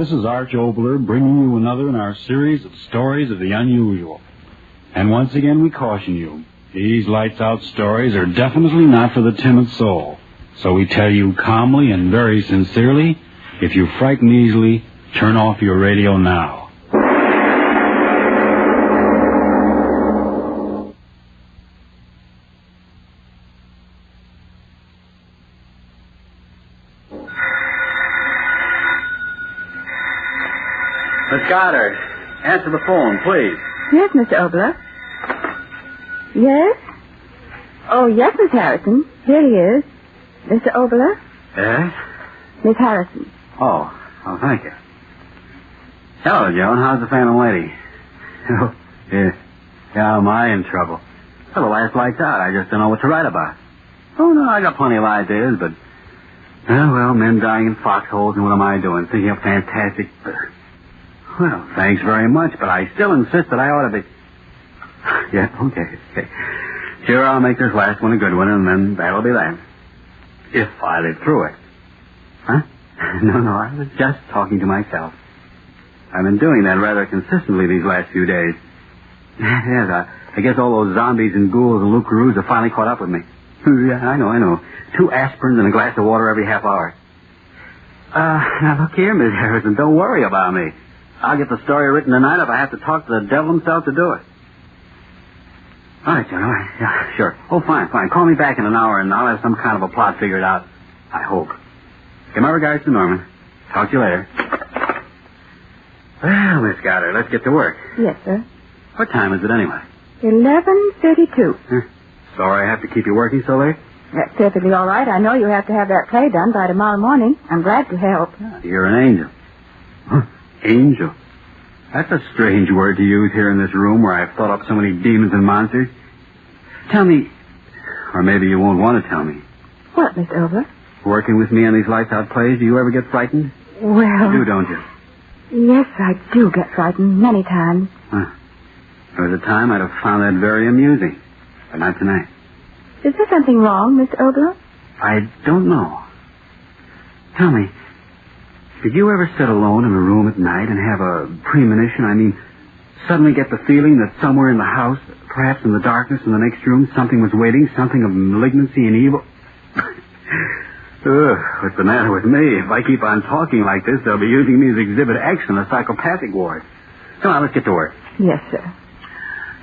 This is Arch Obler bringing you another in our series of stories of the unusual. And once again, we caution you, these lights-out stories are definitely not for the timid soul. So we tell you calmly and very sincerely, if you frighten easily, turn off your radio now. Miss Goddard, answer the phone, please. Yes, Mr. Obler. Yes? Oh, yes, Miss Harrison. Here he is. Mr. Obler? Yes? Miss Harrison. Oh, thank you. Hello, Joan. How's the Phantom Lady? Oh, yeah. How am I in trouble? Well, the last light's out. I just don't know what to write about. Oh, no, I got plenty of ideas, but... well, men dying in foxholes, and what am I doing? Thinking of fantastic... Well, thanks very much, but I still insist that I ought to be... Yeah, okay. Sure, I'll make this last one a good one, and then that'll be that. If I live through it. Huh? No, I was just talking to myself. I've been doing that rather consistently these last few days. Yes, I guess all those zombies and ghouls and loup-garoos have finally caught up with me. Yeah, I know. 2 aspirins and a glass of water every half hour. Now look here, Miss Harrison, don't worry about me. I'll get the story written tonight if I have to talk to the devil himself to do it. All right, John, all right. Yeah, sure. Oh, fine. Call me back in an hour, and I'll have some kind of a plot figured out. I hope. Give my regards to Norman. Talk to you later. Well, Miss Goddard, let's get to work. Yes, sir. What time is it anyway? 11:32. Sorry I have to keep you working so late? That's perfectly all right. I know you have to have that play done by tomorrow morning. I'm glad to help. You're an angel. Huh. Angel? That's a strange word to use here in this room where I've thought up so many demons and monsters. Tell me, or maybe you won't want to tell me. What, Mr. Obler? Working with me on these lights-out plays, do you ever get frightened? Well... You do, don't you? Yes, I do get frightened many times. Huh. There was a time I'd have found that very amusing, but not tonight. Is there something wrong, Mr. Obler? I don't know. Tell me, did you ever sit alone in a room at night and have a premonition? Suddenly get the feeling that somewhere in the house, perhaps in the darkness in the next room, something was waiting, something of malignancy and evil? What's the matter with me? If I keep on talking like this, they'll be using me as Exhibit X in a psychopathic ward. Come on, let's get to work. Yes, sir.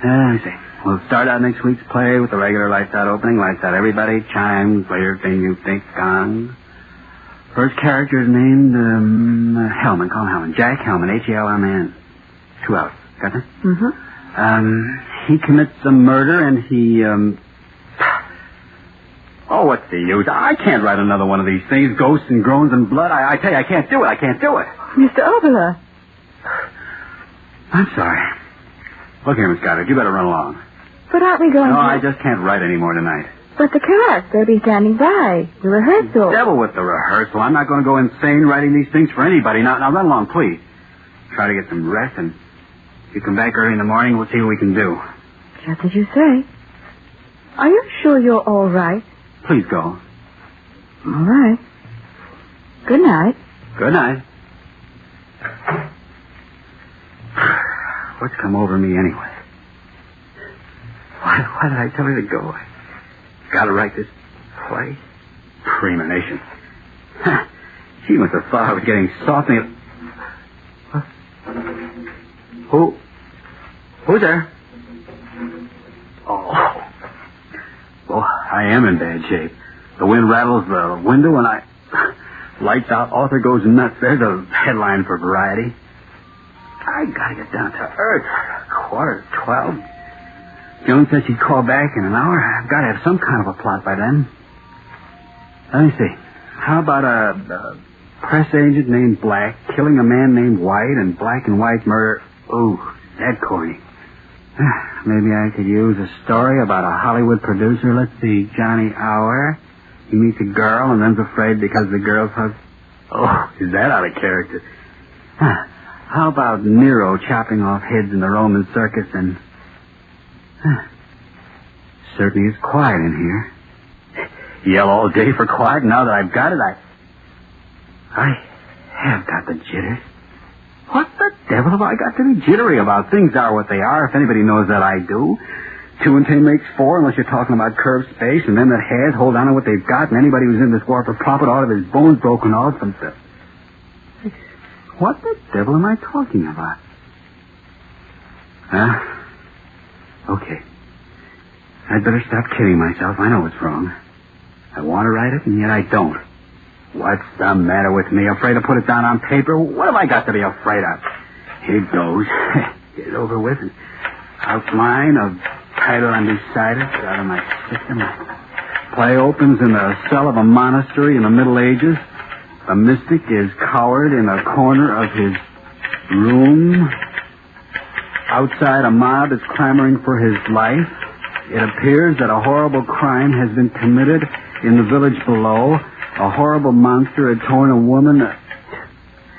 Let me see. We'll start out next week's play with the regular lights-out opening. Lights out, everybody. Chimes, later thing you think, gong. First character is named Hellman. Call him Hellman. Jack Hellman, H-E-L-M-A-N. 2 hours. Got that? Mm-hmm. He commits a murder and he, Oh, what's the use? I can't write another one of these things. Ghosts and groans and blood. I tell you, I can't do it. Mr. Obler. I'm sorry. Look here, Miss Goddard, you better run along. But aren't we going No, to... I just can't write any more tonight. But the cast, they'll be standing by. The rehearsal. Devil with the rehearsal. I'm not going to go insane writing these things for anybody. Now run along, please. Try to get some rest, and if you come back early in the morning, we'll see what we can do. Just as you say. Are you sure you're all right? Please go. All right. Good night. Good night. What's come over me anyway? Why did I tell her to go? I gotta write this play. Premonition. She must have thought I was getting soft. Who's there? Oh. Well, I am in bad shape. The wind rattles the window and lights out, author goes nuts. There's a headline for Variety. I gotta get down to earth. 11:45. Joan said she'd call back in an hour. I've got to have some kind of a plot by then. Let me see. How about a press agent named Black killing a man named White and Black and White murder? Ooh, that corny. Maybe I could use a story about a Hollywood producer. Let's see. Johnny Hour. He meets a girl and then's afraid because the girl's husband. Oh, is that out of character? How about Nero chopping off heads in the Roman circus and... Certainly is quiet in here. Yell all day for quiet. Now that I've got it, I have got the jitters. What the devil have I got to be jittery about? Things are what they are, if anybody knows that I do. 2 and 2 makes 4, unless you're talking about curved space, and them that has hold on to what they've got, and anybody who's in this war for profit ought to have his bones broken off and stuff. What the devil am I talking about? Okay. I'd better stop kidding myself. I know it's wrong. I want to write it, and yet I don't. What's the matter with me? Afraid to put it down on paper? What have I got to be afraid of? Here goes. Get it over with. Outline of title undecided. Get out of my system. Play opens in the cell of a monastery in the Middle Ages. A mystic is cowered in a corner of his room. Outside, a mob is clamoring for his life. It appears that a horrible crime has been committed in the village below. A horrible monster had torn a woman.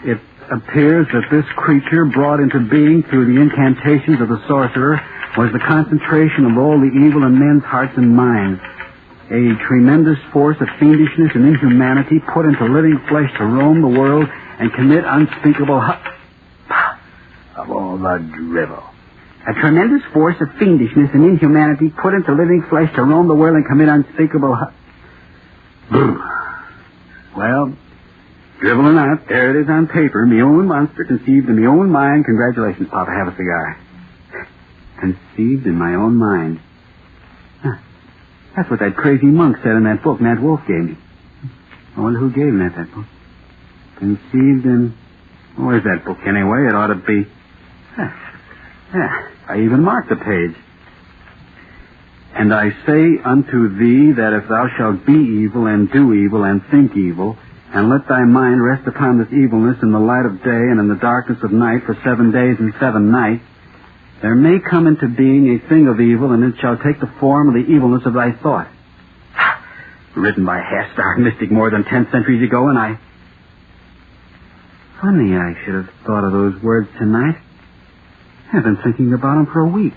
It appears that this creature, brought into being through the incantations of the sorcerer, was the concentration of all the evil in men's hearts and minds. A tremendous force of fiendishness and inhumanity put into living flesh to roam the world and commit unspeakable of all the drivel. A tremendous force of fiendishness and inhumanity put into living flesh to roam the world and commit unspeakable Well, drivel or not, there it is on paper. Me own monster conceived in me own mind. Congratulations, Papa. Have a cigar. Conceived in my own mind. That's what that crazy monk said in that book Nat Wolf gave me. I wonder who gave Nat that book. Conceived in... Where's that book anyway? It ought to be... I even marked the page. And I say unto thee that if thou shalt be evil and do evil and think evil, and let thy mind rest upon this evilness in the light of day and in the darkness of night for 7 days and 7 nights, there may come into being a thing of evil, and it shall take the form of the evilness of thy thought. Written by a half-starved mystic more than 10 centuries ago, and I... Funny I should have thought of those words tonight. I've been thinking about them for a week.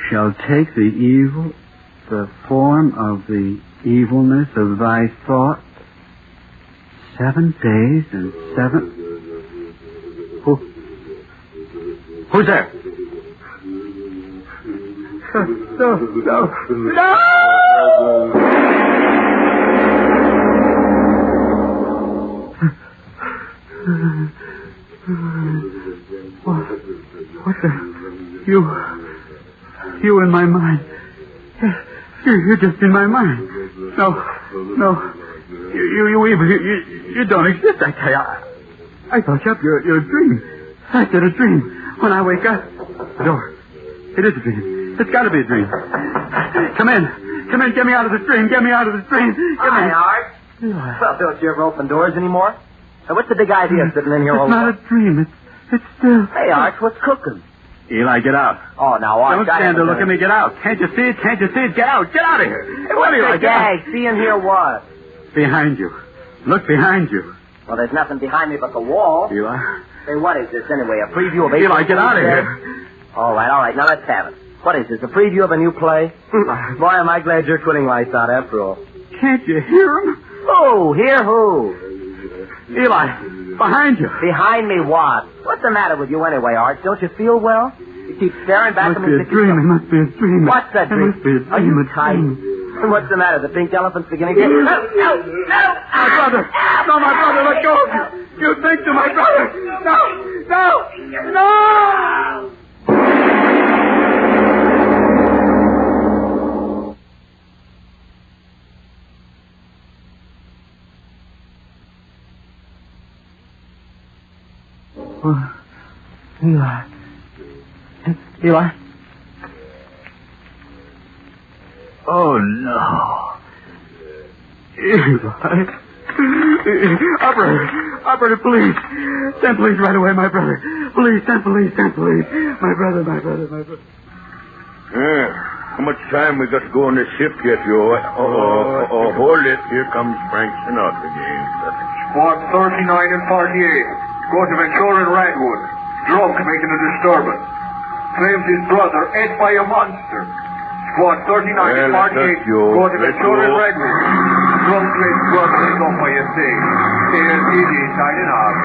Shall take the form of the evilness of thy thought. 7 days and 7... Who's there? No! What's that? You in my mind. You're just in my mind. No. You don't exist, I tell you. I thought you're a dream. I said a dream. When I wake up, the door. It is a dream. It's got to be a dream. Come in. Get me out of this dream. Hi, Art. Well, don't you ever open doors anymore? Now, what's the big idea sitting in here all It's not a dream. It's still... Hey, Art, what's cooking? Eli, get out. Oh, now, Art... Don't stand there. Look at me. Get out. Can't you see it? Get out. Get out of here. Hey, what's the gag? See and hear what? Behind you. Look behind you. Well, there's nothing behind me but the wall. Eli. Say, what is this anyway? A preview of... Eli, get out of here. All right. Now let's have it. What is this, a preview of a new play? Boy, am I glad you're quitting lights out after all. Can't you hear him? Who? Hear who? Eli, behind you. Behind me what? What's the matter with you anyway, Art? Don't you feel well? You keep staring back at me. It must be a dream. What's that dream? It must be a dream. Are you tight? What's the matter? The pink elephant's beginning to... No! My brother. No, my brother, let go of me. You think to my brother. No! Eli? Oh, no. Eli? Operator, please. Send police right away, my brother. Please, send police. My brother. Yeah. How much time we got to go on this shift yet, you? Hold it. Here comes Frank Sinatra again. Squad 39 and 48. Go to Ventura and Redwood. Drunk making a disturbance. Claims his brother ate by a monster. Squad 39 and 48. Go to Ventura and Redwood. Drunk claims brother is off by a thing. KLTD signing off.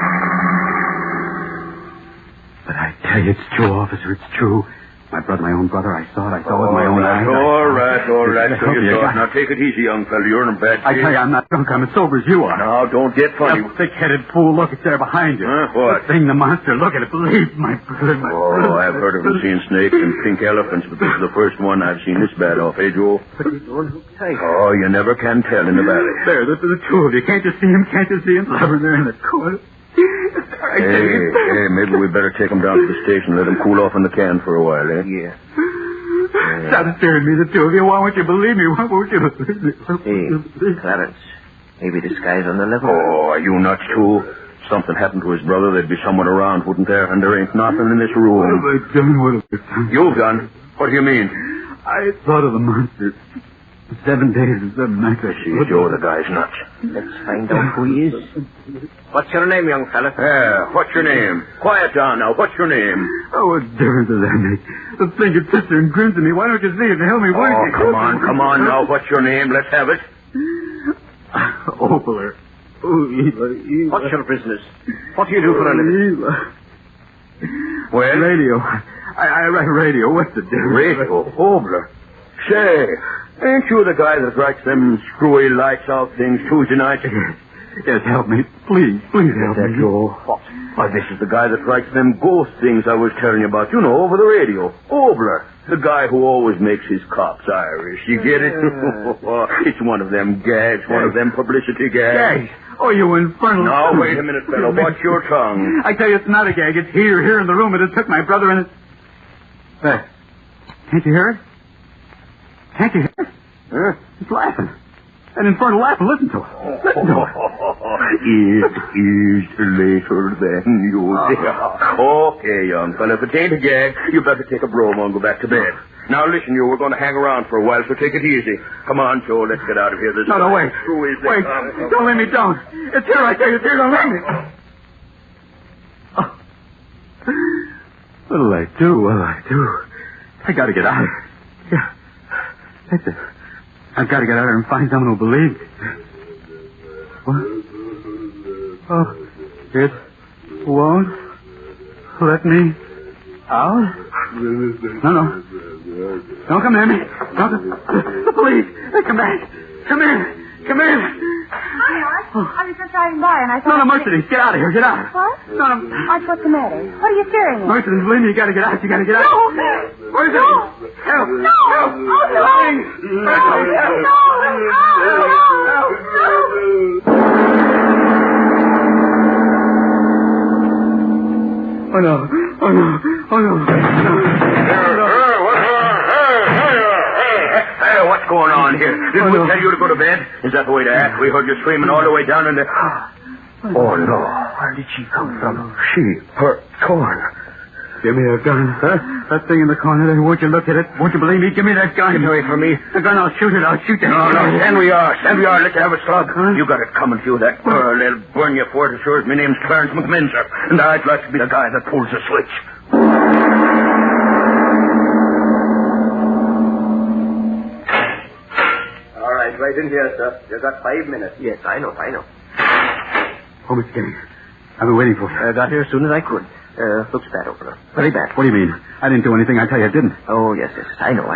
But I tell you, it's true, officer. It's true. My own brother, I saw it with my own eyes. All right. So you thought. Now take it easy, young fella. You're in a bad shape. I tell you, I'm not drunk. I'm as sober as you are. Now, don't get funny. You thick-headed fool. Look, it's there behind you. What? The thing, the monster. Look at it. Believe my brother. I've heard of seeing snakes and pink elephants, but this is the first one I've seen this bad off, Joe? But he's the one who takes. Oh, you never can tell in the valley. There, the two of you. Can't you see him? Can't you see him? Over there in the corner. Hey, maybe we better take him down to the station and let him cool off in the can for a while, eh? Yeah. Stop staring at me, the two of you. Why won't you believe me? Why won't you believe me? Hey, Clarence. Maybe this guy's on the level. Oh, are you nuts, too? Something happened to his brother, there'd be someone around, wouldn't there? And there ain't nothing in this room. What have I done? What have I done? You've done? What do you mean? I thought of the monster. 7 days and 7 nights. Joe, the guy's nuts. Let's find out who he is. What's your name, young fella? What's your name? Quiet down now. What's your name? Oh, what difference does that make? The thing that sits there and grins at me. Why don't you see it and help me? Come on now. What's your name? Let's have it. Opler. What's your business? What do you do for a living? Well? Radio. I write radio. What's the difference? Radio? Obler. Say, ain't you the guy that writes them screwy lights out things Tuesday night? Yes, help me. Please help me. Joe. What? Why, this is the guy that writes them ghost things I was telling you about, over the radio. Obler. The guy who always makes his cops Irish. You get it? It's one of them gags, one of them publicity gags. Gags? Oh, you infernal... Now, wait a minute, fellow. Watch your tongue. I tell you, it's not a gag. It's here in the room. It has took my brother and... There. Can't you hear it? Can't you hear it? Huh? It's laughing. That infernal laughing. Listen to it. Listen to it. It is later than you think. Okay, young fella. If it ain't a gag, you better take a bromo and go back to bed. Now, listen, we're going to hang around for a while, so take it easy. Come on, Joe. Let's get out of here. No, wait. Wait. Don't let me down. It's here, I tell you. It's here. Don't let me. Oh. What'll I do? I got to get out of here. Yeah. That's it. I've got to get out of here and find someone who'll believe me. What? Oh, it won't let me out? No. Don't come near me. The police. They come back. Come in. Hi, Mark. I was just driving by and I thought... No, Mercedes, get out of here. Get out. What? No. Mark, what's the matter? What are you staring at? Mercedes, believe me, you got to get out. No. Where's it? Help. No. Oh, no. Oh, no. Hey, what's going on here? Didn't we tell you to go to bed? Is that the way to act? We heard you screaming all the way down in the... Oh, no. Where did she come from? Her torn. Give me a gun. Huh? That thing in the corner there. Won't you look at it? Won't you believe me? Give me that gun. Get away from me. The gun, I'll shoot it. No. Stand we are. Let's have a slug. Huh? You got it coming to you, that girl. They'll burn you for it as sure as my name's Clarence McMinzer. And I'd like to be the guy that pulls the switch. All right, right in here, sir. You've got 5 minutes. Yes, I know. Oh, Mr. Kenny. I've been waiting for you. I got here as soon as I could. Looks bad, Opener. Very bad. What do you mean? I didn't do anything. I tell you I didn't. Oh, yes. I know.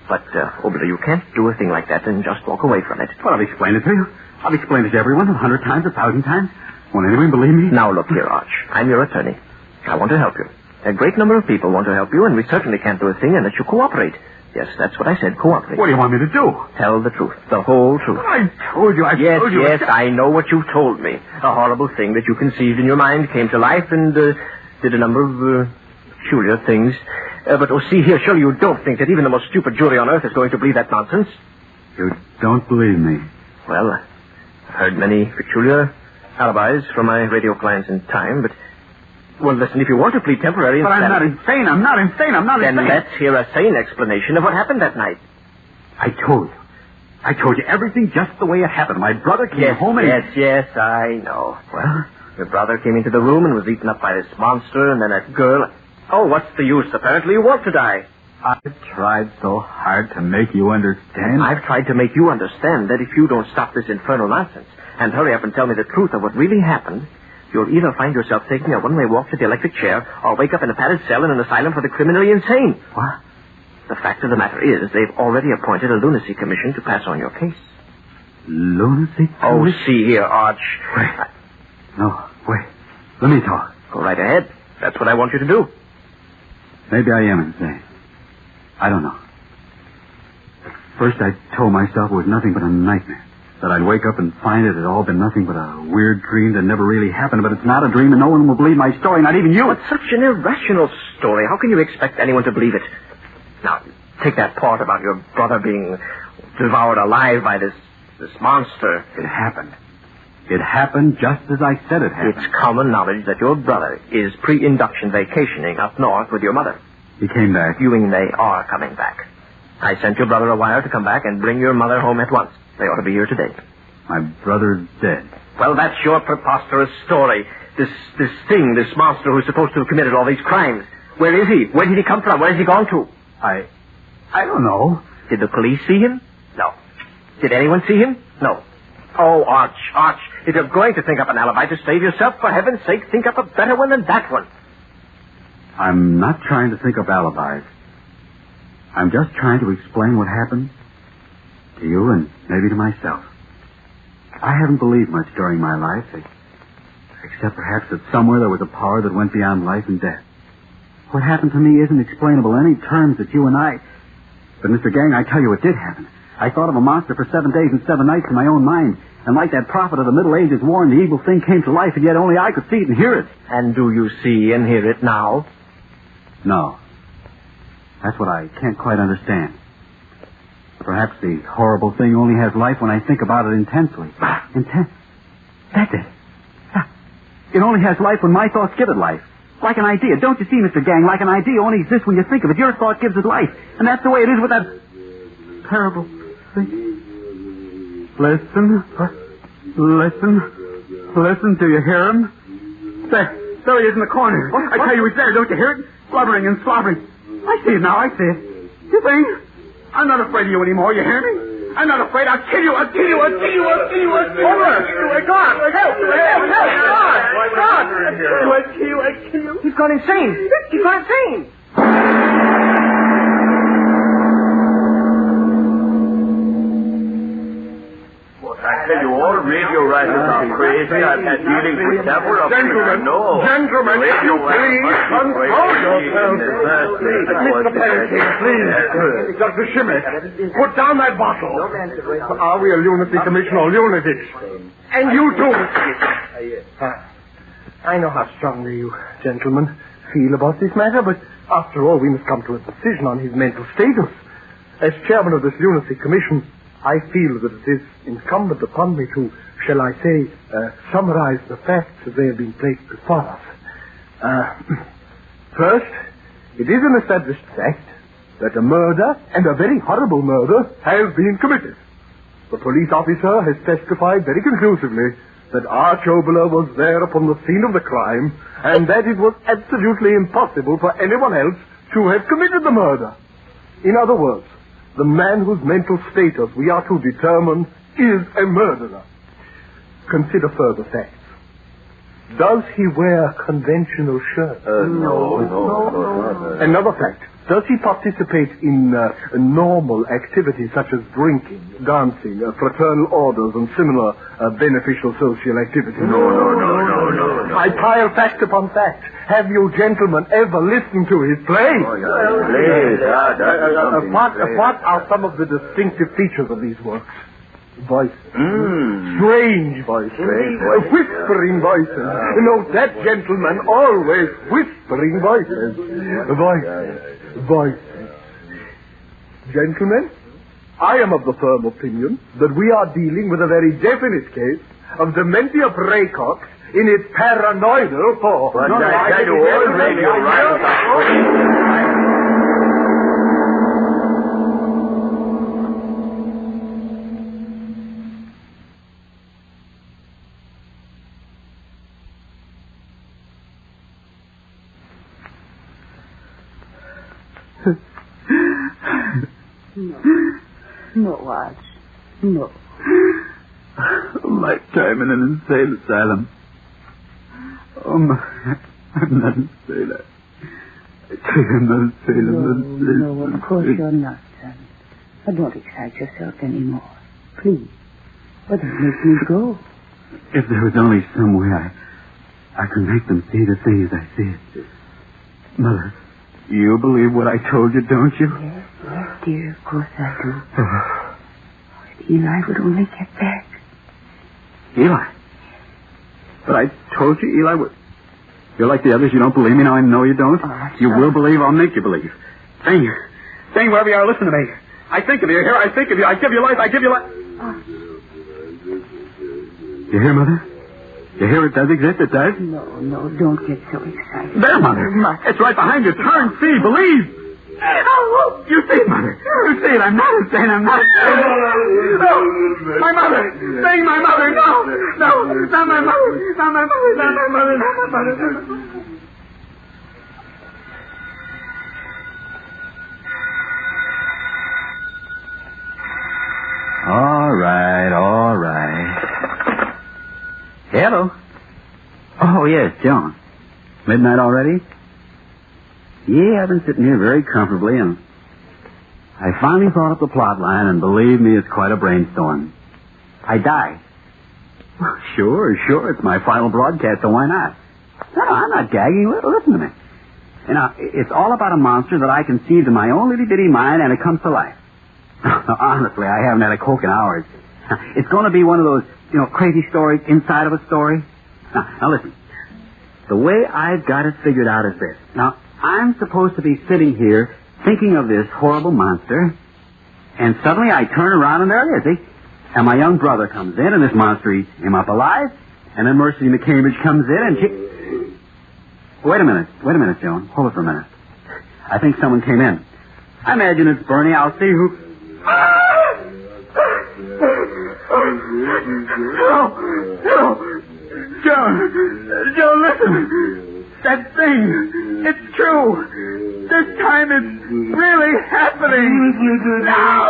But, Opener, you can't do a thing like that and just walk away from it. Well, I've explained it to you. I've explained it to everyone 100 times, 1,000 times. Won't anyone believe me? Now, look here, Arch. I'm your attorney. I want to help you. A great number of people want to help you, and we certainly can't do a thing unless you cooperate. Yes, that's what I said, cooperate. What do you want me to do? Tell the truth. The whole truth. I told you. Yes, I know what you told me. A horrible thing that you conceived in your mind came to life and did a number of peculiar things. But, see here, surely you don't think that even the most stupid jury on earth is going to believe that nonsense? You don't believe me? Well, I've heard many peculiar alibis from my radio clients in time, but... Well, listen, if you want to plead temporary... But I'm not insane. I'm not insane. Then let's hear a sane explanation of what happened that night. I told you everything just the way it happened. My brother came home and... Yes, I know. Well, your brother came into the room and was eaten up by this monster, and then that girl... Oh, what's the use? Apparently you want to die. I've tried so hard to make you understand. I've tried to make you understand that if you don't stop this infernal nonsense and hurry up and tell me the truth of what really happened, You'll either find yourself taking a one-way walk to the electric chair or wake up in a padded cell in an asylum for the criminally insane. What? The fact of the matter is they've already appointed a lunacy commission to pass on your case. Lunacy? Oh, see here, Arch. Wait. No, wait. Let me talk. Go right ahead. That's what I want you to do. Maybe I am insane. I don't know. At first I told myself it was nothing but a nightmare. That I'd wake up and find it had all been nothing but a weird dream that never really happened. But it's not a dream and no one will believe my story, not even you. It's such an irrational story. How can you expect anyone to believe it? Now, take that part about your brother being devoured alive by this monster. It happened. It happened just as I said it happened. It's common knowledge that your brother is pre-induction vacationing up north with your mother. He came back. You mean they are coming back. I sent your brother a wire to come back and bring your mother home at once. They ought to be here today. My brother's dead. Well, that's your preposterous story. This monster who's supposed to have committed all these crimes. Where is he? Where did he come from? Where has he gone to? I don't know. Did the police see him? No. Did anyone see him? No. Oh, Arch, if you're going to think up an alibi to save yourself, for heaven's sake, think up a better one than that one. I'm not trying to think up alibis. I'm just trying to explain what happened to you and maybe to myself. I haven't believed much during my life, except perhaps that somewhere there was a power that went beyond life and death. What happened to me isn't explainable in any terms that you and I... But, Mr. Gang, I tell you it did happen. I thought of a monster for 7 days and 7 nights in my own mind. And like that prophet of the Middle Ages warned, the evil thing came to life, and yet only I could see it and hear it. And do you see and hear it now? No. That's what I can't quite understand. Perhaps the horrible thing only has life when I think about it intensely. That's it. It only has life when my thoughts give it life. Like an idea. Don't you see, Mr. Gang? Like an idea only exists when you think of it. Your thought gives it life. And that's the way it is with that terrible thing. Listen. Listen. Do you hear him? There he is in the corner. What? I tell you, he's there. Don't you hear it? Blubbering and slobbering. I see it now. I see it. You think? I'm not afraid of you anymore. You hear me? I'm not afraid. I'll kill you. Over! Go on! Help! I'll kill you. He's gone insane. I tell you, all radio writers are crazy. I've had dealings with several of them. Gentlemen, if you please, control yourselves. Mr. Pelletier, please. Dr. Schimmick, put down that bottle. Are we a lunacy commission or lunatics? And you too, Mr. I know how strongly you gentlemen feel about this matter, but after all, we must come to a decision on his mental status. As chairman of this lunacy commission, I feel that it is incumbent upon me to, shall I say, summarize the facts as they have been placed before us. First, it is an established fact that a murder, and a very horrible murder, has been committed. The police officer has testified very conclusively that Arch Oboler was there upon the scene of the crime, and that it was absolutely impossible for anyone else to have committed the murder. In other words, the man whose mental status we are to determine is a murderer. Consider further facts. Does he wear conventional shirts? No. Another fact. Does he participate in normal activities such as drinking, dancing, fraternal orders, and similar beneficial social activities? No. I pile fact upon fact. Have you gentlemen ever listened to his play? What are some of the distinctive features of these works? Voices. Strange voices. Whispering voices. Note that, gentlemen, always whispering voices. Voices. Gentlemen, I am of the firm opinion that we are dealing with a very definite case of dementia praecox in its paranoidal form. But I tell you, all radio writers are... No, Arch. No. A lifetime in an insane asylum. Oh, Mother, I'm not insane. I tell you, I'm not insane. I'm not insane. No, of course you're not, son. But don't excite yourself anymore. Please. But don't make me go. If there was only some way I could make them see the thing as I see it. Mother, you believe what I told you, don't you? Yes, dear, of course I do. If Eli would only get back. Eli? But I told you Eli would... You're like the others. You don't believe me. Now I know you don't. You will believe. I'll make you believe. Sing, wherever you are, listen to me. I think of you. Here, I think of you. I give you life. I give you life. You hear, Mother? You hear it does exist? It does? No, don't get so excited. There, Mother. It's right behind you. Turn, see, believe. Oh, you see it, Mother. You see it. I'm not insane. I'm not insane. No. My mother. Sing, my mother. No. No. Not my mother. Not my mother. Not my mother. Not my mother. Not my mother. All right. Hello. Oh, yes, John. Midnight already? Yeah, I've been sitting here very comfortably, and I finally thought up the plot line, and believe me, it's quite a brainstorm. I die. Well, sure. It's my final broadcast, so why not? No, I'm not gagging. Listen to me. You know, it's all about a monster that I conceived in my own little-bitty mind, and it comes to life. Now, honestly, I haven't had a Coke in hours. It's going to be one of those, crazy stories inside of a story. Now listen. The way I've got it figured out is this. Now, I'm supposed to be sitting here thinking of this horrible monster, and suddenly I turn around and there it is, see? And my young brother comes in, and this monster eats him up alive, and then Mercy McCambridge comes in, and she... Wait a minute, Joan. Hold it for a minute. I think someone came in. I imagine it's Bernie. I'll see who... No. Joan, listen. That thing, it's true. This time it's really happening. No!